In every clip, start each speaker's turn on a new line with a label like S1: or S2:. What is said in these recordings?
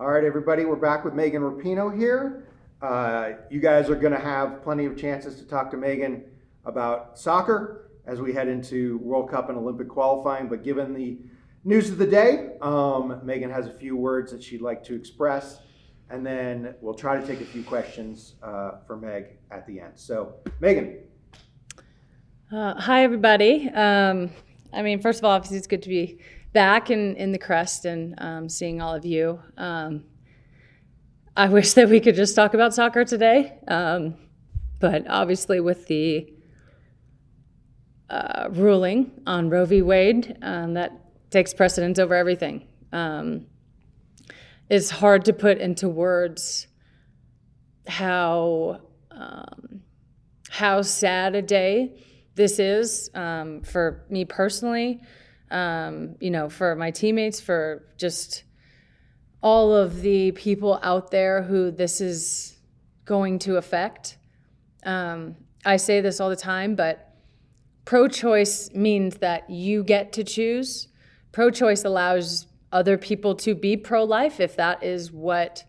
S1: All right, everybody, we're back with Megan Rapinoe here. You guys are going to have plenty of chances to talk to Megan about soccer as we head into World Cup and Olympic qualifying. But given the news of the day, Megan has a few words that she'd like to express, and then we'll try to take a few questions for Meg at the end. So, Megan.
S2: Hi, everybody. First of all, obviously, it's good to be back in the crest and seeing all of you. I wish that we could just talk about soccer today, but obviously with the ruling on Roe v. Wade, that takes precedence over everything. It's hard to put into words how sad a day this is for me personally, for my teammates, for just all of the people out there who this is going to affect. I say this all the time, but pro-choice means that you get to choose. Pro-choice allows other people to be pro-life if that is what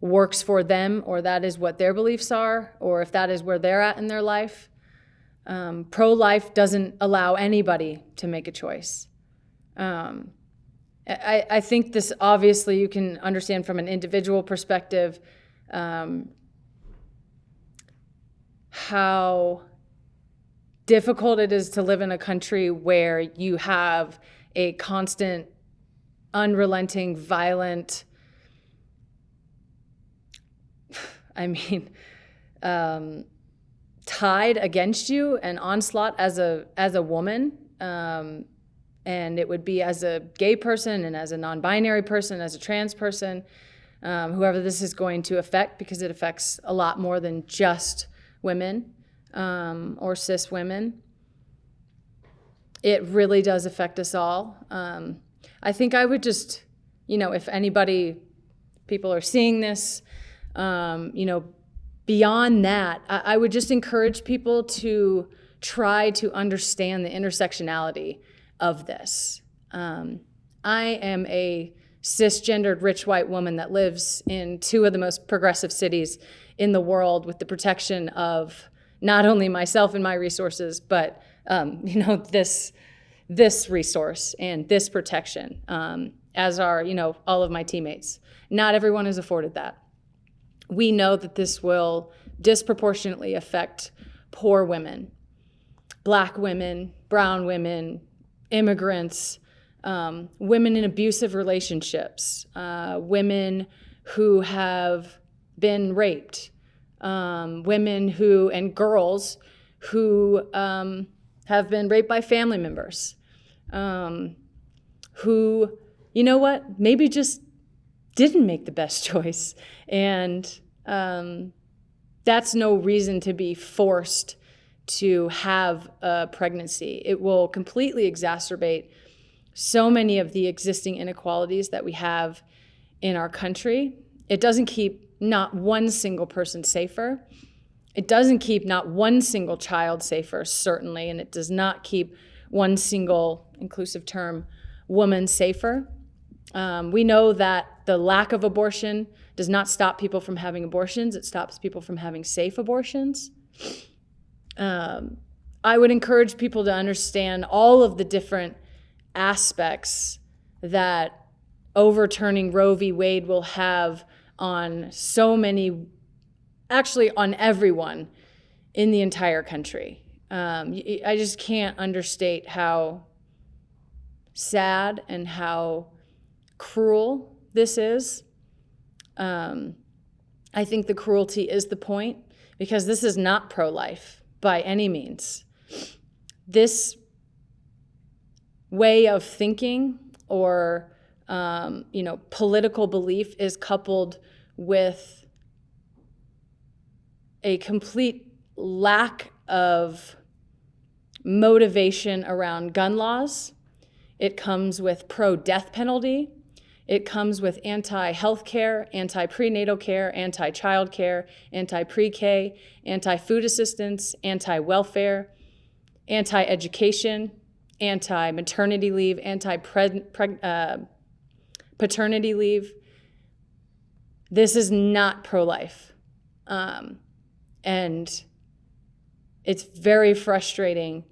S2: works for them, or that is what their beliefs are, or if that is where they're at in their life. Pro-life doesn't allow anybody to make a choice. I think this, obviously, you can understand from an individual perspective how difficult it is to live in a country where you have a constant, unrelenting, violent, tide against you, an onslaught as a woman. And it would be as a gay person and as a non-binary person, as a trans person, whoever this is going to affect, because it affects a lot more than just women or cis women. It really does affect us all. I think I would just, if people are seeing this, beyond that, I would just encourage people to try to understand the intersectionality of this. I am a cisgendered, rich white woman that lives in two of the most progressive cities in the world, with the protection of not only myself and my resources, but this resource and this protection, as are all of my teammates. Not everyone is afforded that. We know that this will disproportionately affect poor women, Black women, brown women, immigrants, women in abusive relationships, women who have been raped, women and girls who have been raped by family members, who, maybe just didn't make the best choice. And that's no reason to be forced to have a pregnancy. It will completely exacerbate so many of the existing inequalities that we have in our country. It doesn't keep not one single person safer. It doesn't keep not one single child safer, certainly, and it does not keep one single, inclusive term, woman safer. We know that the lack of abortion does not stop people from having abortions. It stops people from having safe abortions. I would encourage people to understand all of the different aspects that overturning Roe v. Wade will have on so many, actually on everyone in the entire country. I just can't understate how sad and how cruel this is. I think the cruelty is the point, because this is not pro-life by any means. This way of thinking or political belief is coupled with a complete lack of motivation around gun laws. It comes with pro-death penalty. It comes with anti-health care, anti-prenatal care, anti-child care, anti-pre-K, anti-food assistance, anti-welfare, anti-education, anti-maternity leave, anti-paternity leave. This is not pro-life. And it's very frustrating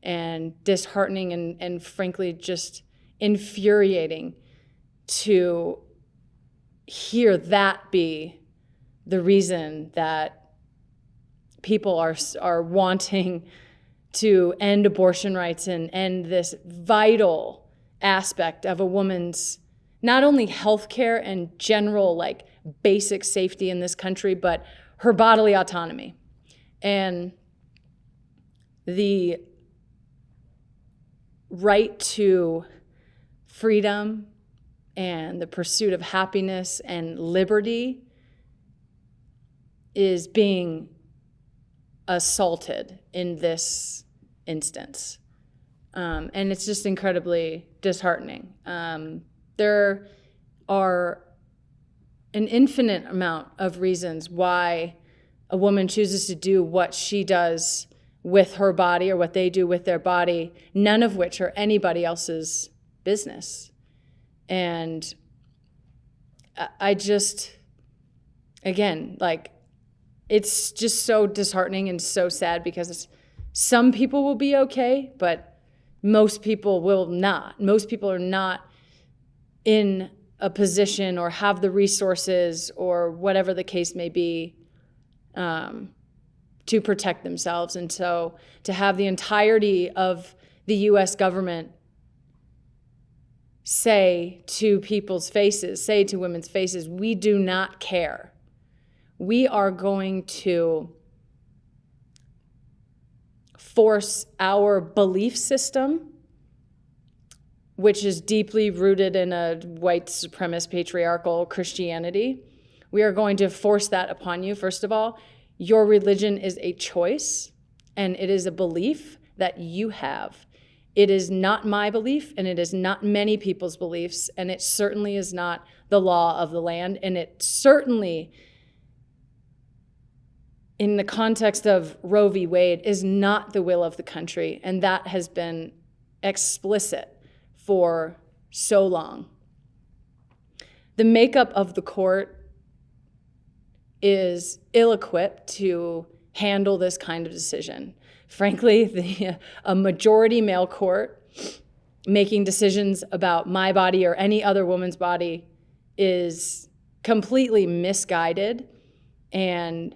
S2: and disheartening and frankly just infuriating to hear that be the reason that people are wanting to end abortion rights and end this vital aspect of a woman's not only health care and general like basic safety in this country, but her bodily autonomy. And the right to freedom and the pursuit of happiness and liberty is being assaulted in this instance. And it's just incredibly disheartening. There are an infinite amount of reasons why a woman chooses to do what she does with her body or what they do with their body, none of which are anybody else's business. And I just, again, like, it's just so disheartening and so sad because some people will be okay, but most people will not. Most people are not in a position or have the resources or whatever the case may be to protect themselves. And so to have the entirety of the US government say to people's faces, say to women's faces, we do not care. We are going to force our belief system, which is deeply rooted in a white supremacist patriarchal Christianity. We are going to force that upon you. First of all, your religion is a choice, and it is a belief that you have. It is not my belief, and it is not many people's beliefs, and it certainly is not the law of the land, and it certainly, in the context of Roe v. Wade, is not the will of the country, and that has been explicit for so long. The makeup of the court is ill-equipped to handle this kind of decision. Frankly, a majority male court making decisions about my body or any other woman's body is completely misguided and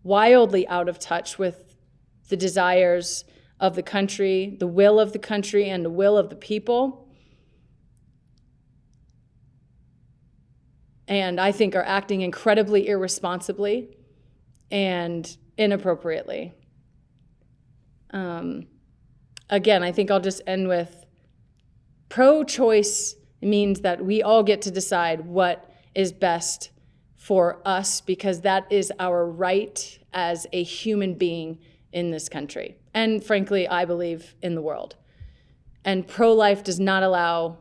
S2: wildly out of touch with the desires of the country, the will of the country, and the will of the people. And I think are acting incredibly irresponsibly and inappropriately. Again, I think I'll just end with pro-choice means that we all get to decide what is best for us because that is our right as a human being in this country. And frankly, I believe in the world. And pro-life does not allow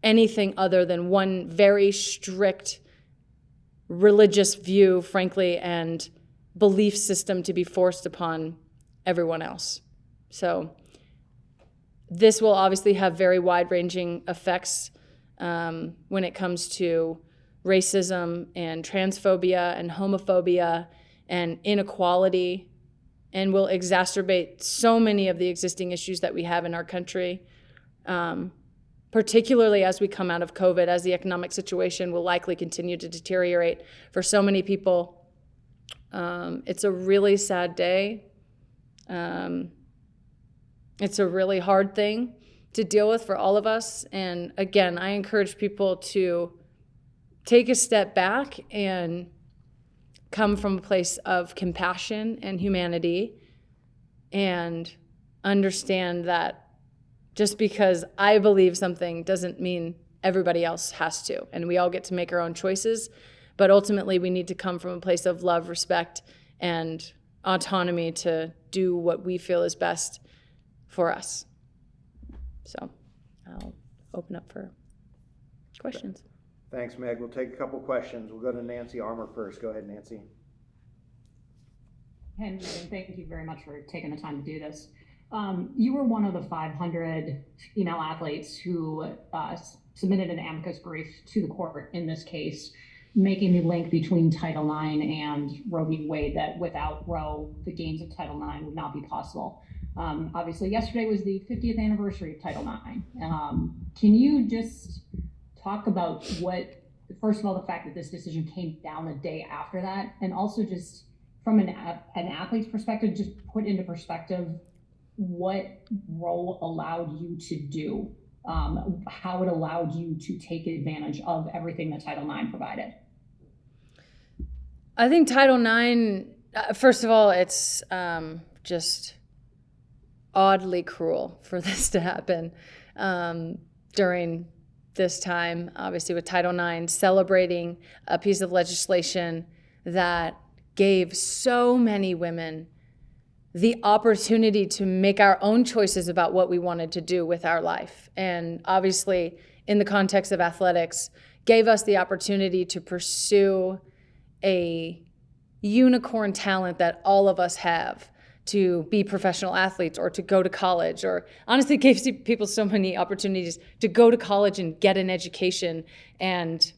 S2: anything other than one very strict religious view, frankly, and belief system to be forced upon everyone else. So this will obviously have very wide-ranging effects when it comes to racism and transphobia and homophobia and inequality, and will exacerbate so many of the existing issues that we have in our country, particularly as we come out of COVID, as the economic situation will likely continue to deteriorate for so many people. It's a really sad day. It's a really hard thing to deal with for all of us. And again, I encourage people to take a step back and come from a place of compassion and humanity and understand that just because I believe something doesn't mean everybody else has to. And we all get to make our own choices. But ultimately, we need to come from a place of love, respect, and autonomy to do what we feel is best for us. So I'll open up for questions.
S1: Thanks, Meg. We'll take a couple questions. We'll go to Nancy Armour first. Go ahead, Nancy.
S3: And thank you very much for taking the time to do this. You were one of the 500 female athletes who submitted an amicus brief to the court in this case. making the link between Title IX and Roe v. Wade, that without Roe, the gains of Title IX would not be possible. Obviously, yesterday was the 50th anniversary of Title IX. Can you just talk about first of all, the fact that this decision came down a day after that, and also just from an athlete's perspective, just put into perspective what Roe allowed you to do, how it allowed you to take advantage of everything that Title IX provided?
S2: I think Title IX, first of all, it's just oddly cruel for this to happen during this time, obviously with Title IX, celebrating a piece of legislation that gave so many women the opportunity to make our own choices about what we wanted to do with our life. And obviously, in the context of athletics, gave us the opportunity to pursue a unicorn talent that all of us have, to be professional athletes or to go to college, or honestly gave people so many opportunities to go to college and get an education and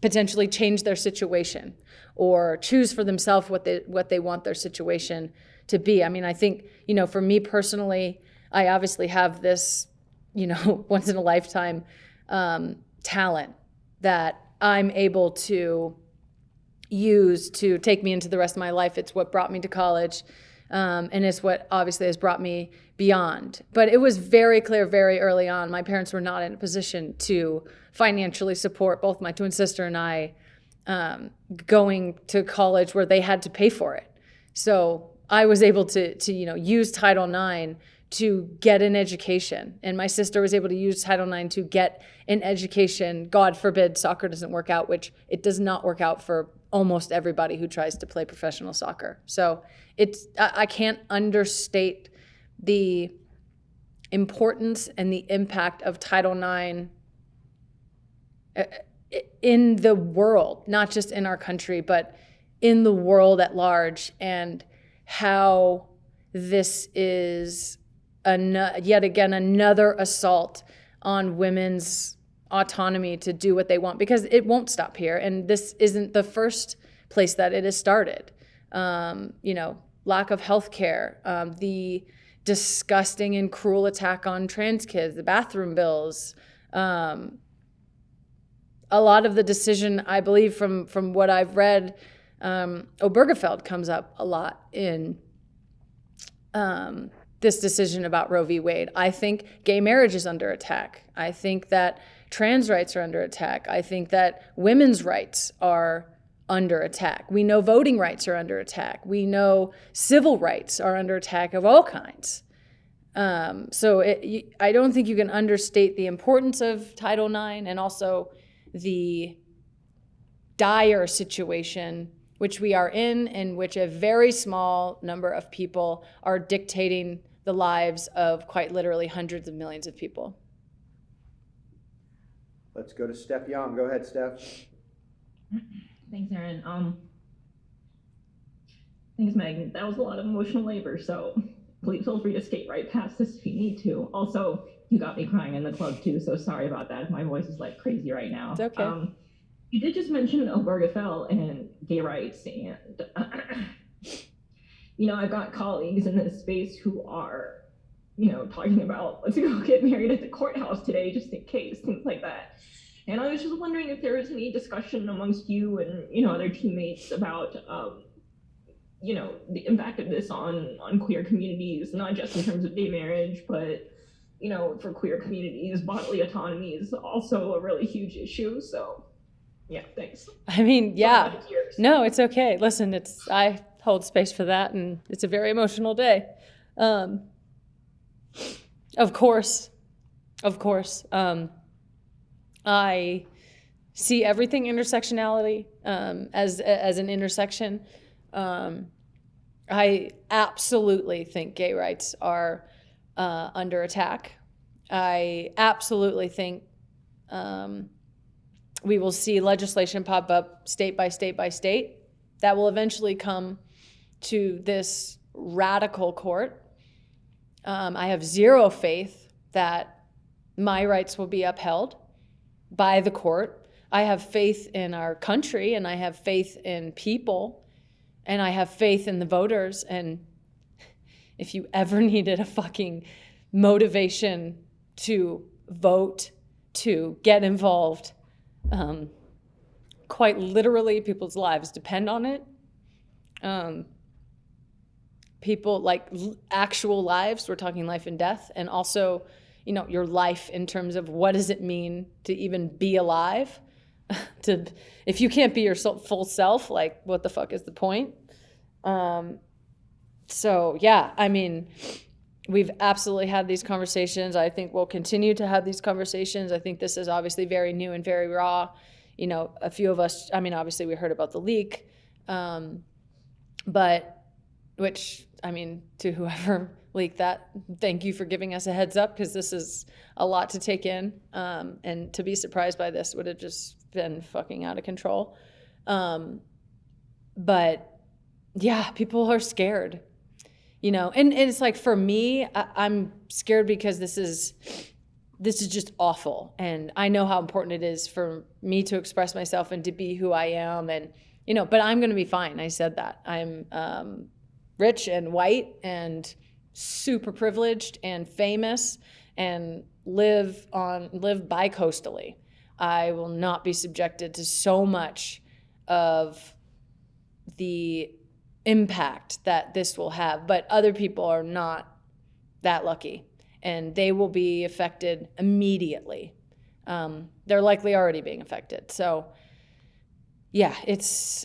S2: potentially change their situation or choose for themselves what they want their situation to be. I mean, I think, for me personally, I obviously have this, once in a lifetime talent that I'm able to use to take me into the rest of my life. It's what brought me to college. And it's what obviously has brought me beyond. But it was very clear very early on, my parents were not in a position to financially support both my twin sister and I going to college where they had to pay for it. So I was able to use Title IX to get an education. And my sister was able to use Title IX to get an education. God forbid soccer doesn't work out, which it does not work out for almost everybody who tries to play professional soccer. So I can't understate the importance and the impact of Title IX in the world, not just in our country, but in the world at large, and how this is yet again another assault on women's autonomy to do what they want, because it won't stop here. And this isn't the first place that it has started. Lack of health care, the disgusting and cruel attack on trans kids, the bathroom bills, a lot of the decision, I believe, from what I've read, Obergefell comes up a lot in this decision about Roe v. Wade. I think gay marriage is under attack. I think that trans rights are under attack. I think that women's rights are under attack. We know voting rights are under attack. We know civil rights are under attack of all kinds. So I don't think you can understate the importance of Title IX, and also the dire situation which we are in which a very small number of people are dictating the lives of quite literally hundreds of millions of people.
S1: Let's go to Steph Young. Go ahead, Steph.
S4: Thanks, Aaron. Thanks, Megan. That was a lot of emotional labor, so please feel free to skate right past this if you need to. Also, you got me crying in the club too, so sorry about that if my voice is like crazy right now.
S2: It's okay.
S4: You did just mention Obergefell and gay rights, and I've got colleagues in this space who are, talking about let's go get married at the courthouse today just in case, things like that. And I was just wondering if there was any discussion amongst you and other teammates about the impact of this on queer communities, not just in terms of gay marriage, but for queer communities, bodily autonomy is also a really huge issue. So yeah, thanks.
S2: I mean, yeah, no, it's okay. Listen, I hold space for that, and it's a very emotional day. Of course. I see everything intersectionality as an intersection. I absolutely think gay rights are under attack. I absolutely think we will see legislation pop up state by state by state that will eventually come to this radical court. I have zero faith that my rights will be upheld by the court. I have faith in our country, and I have faith in people, and I have faith in the voters. And if you ever needed a fucking motivation to vote, to get involved, quite literally, people's lives depend on it. People, like actual lives, we're talking life and death, and also, your life in terms of what does it mean to even be alive? If you can't be your full self, like, what the fuck is the point? So yeah, I mean, we've absolutely had these conversations. I think we'll continue to have these conversations. I think this is obviously very new and very raw. A few of us, I mean, obviously we heard about the leak, but which, I mean, to whoever leaked that, thank you for giving us a heads up, because this is a lot to take in, and to be surprised by this would have just been fucking out of control. But yeah, people are scared, and it's like, for me, I'm scared because this is just awful. And I know how important it is for me to express myself and to be who I am. And, but I'm going to be fine. I said that. I'm rich and white and super privileged and famous and live bi-coastally. I will not be subjected to so much of the impact that this will have, but other people are not that lucky, and they will be affected immediately. They're likely already being affected. So yeah, it is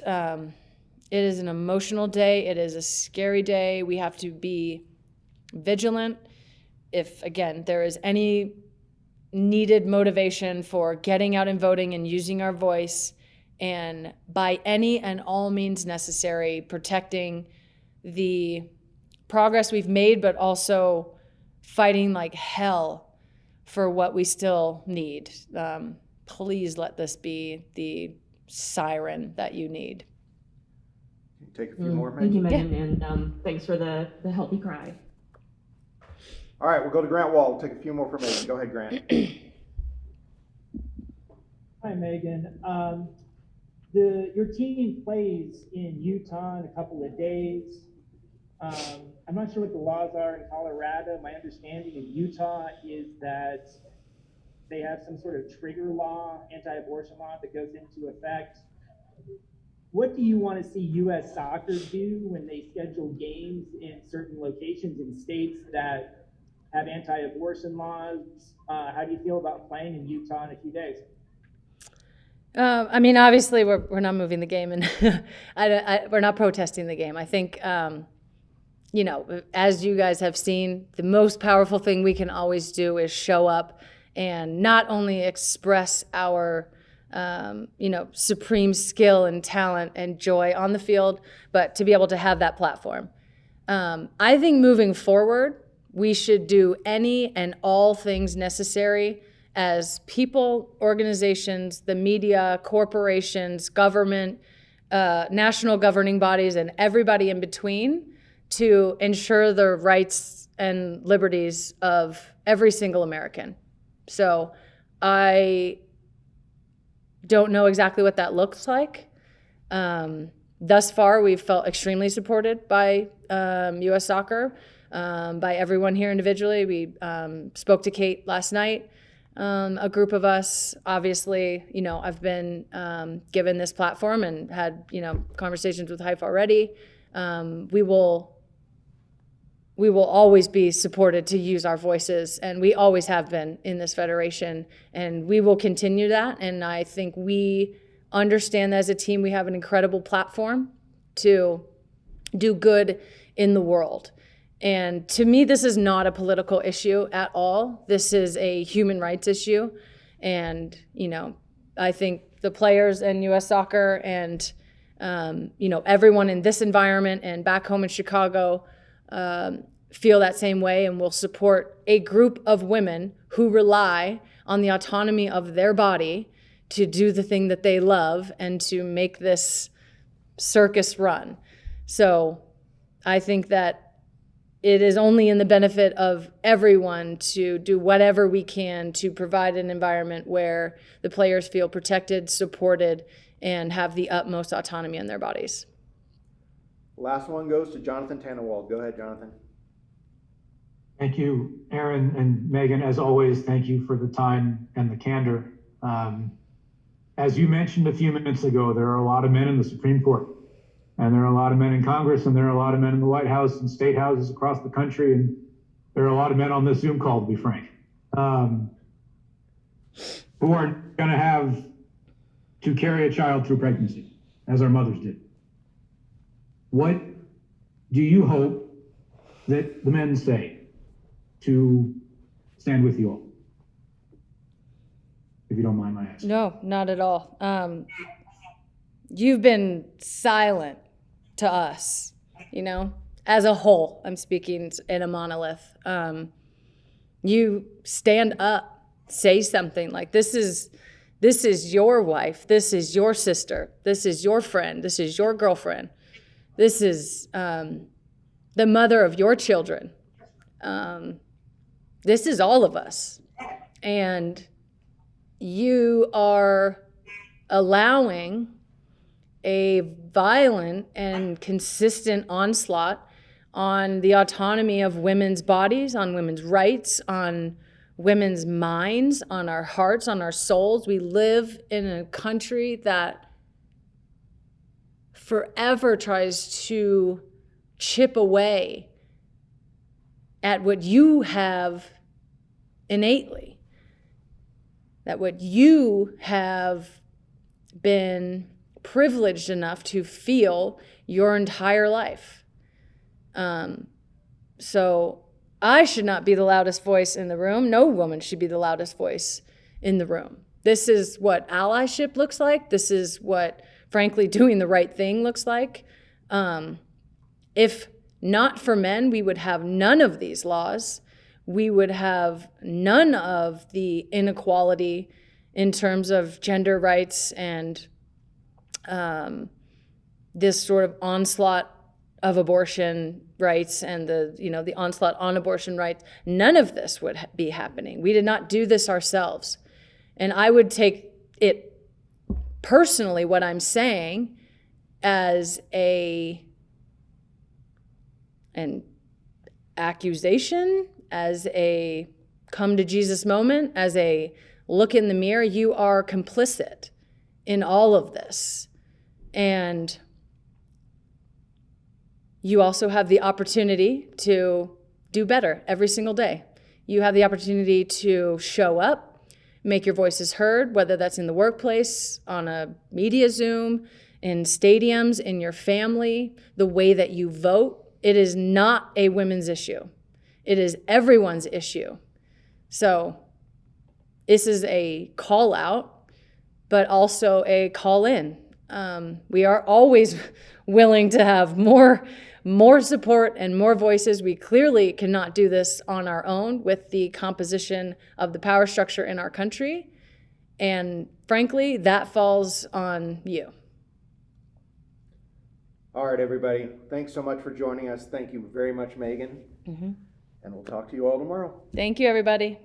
S2: an emotional day. It is a scary day. We have to be vigilant. If, again, there is any needed motivation for getting out and voting and using our voice, and by any and all means necessary, protecting the progress we've made, but also fighting like hell for what we still need. Please let this be the siren that you need.
S1: Take a few more,
S4: Thank you,
S1: Megan.
S4: Megan, and thanks for the healthy cry.
S1: All right, we'll go to Grant Wall. We'll take a few more for Megan. Go ahead, Grant.
S5: Hi, Megan. Your team plays in Utah in a couple of days. I'm not sure what the laws are in Colorado. My understanding of Utah is that they have some sort of trigger law, anti-abortion law, that goes into effect. What do you want to see U.S. Soccer do when they schedule games in certain locations in states that have anti-abortion laws? How do you feel about playing in Utah in a few days?
S2: I mean, obviously, we're not moving the game, and we're not protesting the game. I think, as you guys have seen, the most powerful thing we can always do is show up and not only express our, supreme skill and talent and joy on the field, but to be able to have that platform. I think moving forward, we should do any and all things necessary as people, organizations, the media, corporations, government, national governing bodies, and everybody in between, to ensure the rights and liberties of every single American. So I don't know exactly what that looks like. Thus far, we've felt extremely supported by U.S. Soccer, by everyone here individually. We spoke to Kate last night. A group of us, obviously, I've been given this platform and had, conversations with Hype already. We will always be supported to use our voices, and we always have been in this federation, and we will continue that. And I think we understand that as a team, we have an incredible platform to do good in the world. And to me, this is not a political issue at all. This is a human rights issue. And, I think the players in U.S. Soccer and, everyone in this environment and back home in Chicago feel that same way, and will support a group of women who rely on the autonomy of their body to do the thing that they love and to make this circus run. So I think that it is only in the benefit of everyone to do whatever we can to provide an environment where the players feel protected, supported, and have the utmost autonomy in their bodies.
S1: Last one goes to Jonathan Tannenwald. Go ahead, Jonathan.
S6: Thank you, Aaron and Megan. As always, thank you for the time and the candor. As you mentioned a few minutes ago, there are a lot of men in the Supreme Court, and there are a lot of men in Congress, and there are a lot of men in the White House and state houses across the country, and there are a lot of men on this Zoom call, to be frank, who are going to have to carry a child through pregnancy, as our mothers did. What do you hope that the men say to stand with you all? If you don't mind my asking.
S2: No, not at all. You've been silent to us, as a whole. I'm speaking in a monolith. You stand up, say something like, this is your wife, this is your sister, this is your friend, this is your girlfriend, this is the mother of your children. This is all of us. And you are allowing a violent and consistent onslaught on the autonomy of women's bodies, on women's rights, on women's minds, on our hearts, on our souls. We live in a country that forever tries to chip away at what you have innately, that what you have been privileged enough to feel your entire life. So I should not be the loudest voice in the room. No woman should be the loudest voice in the room. This is what allyship looks like. This is what, frankly, doing the right thing looks like. If not for men, we would have none of these laws. We would have none of the inequality in terms of gender rights and this sort of onslaught of abortion rights and the onslaught on abortion rights. None of this would be happening. We did not do this ourselves. And I would take it personally, what I'm saying, as an accusation, as a come to Jesus moment, as a look in the mirror. You are complicit in all of this. And you also have the opportunity to do better every single day. You have the opportunity to show up, make your voices heard, whether that's in the workplace, on a media Zoom, in stadiums, in your family, the way that you vote. It is not a women's issue. It is everyone's issue. So this is a call out, but also a call in. We are always willing to have more support and more voices. We clearly cannot do this on our own with the composition of the power structure in our country. And frankly, that falls on you.
S1: All right, everybody. Thanks so much for joining us. Thank you very much, Megan.
S2: Mm-hmm.
S1: And we'll talk to you all tomorrow.
S2: Thank you, everybody.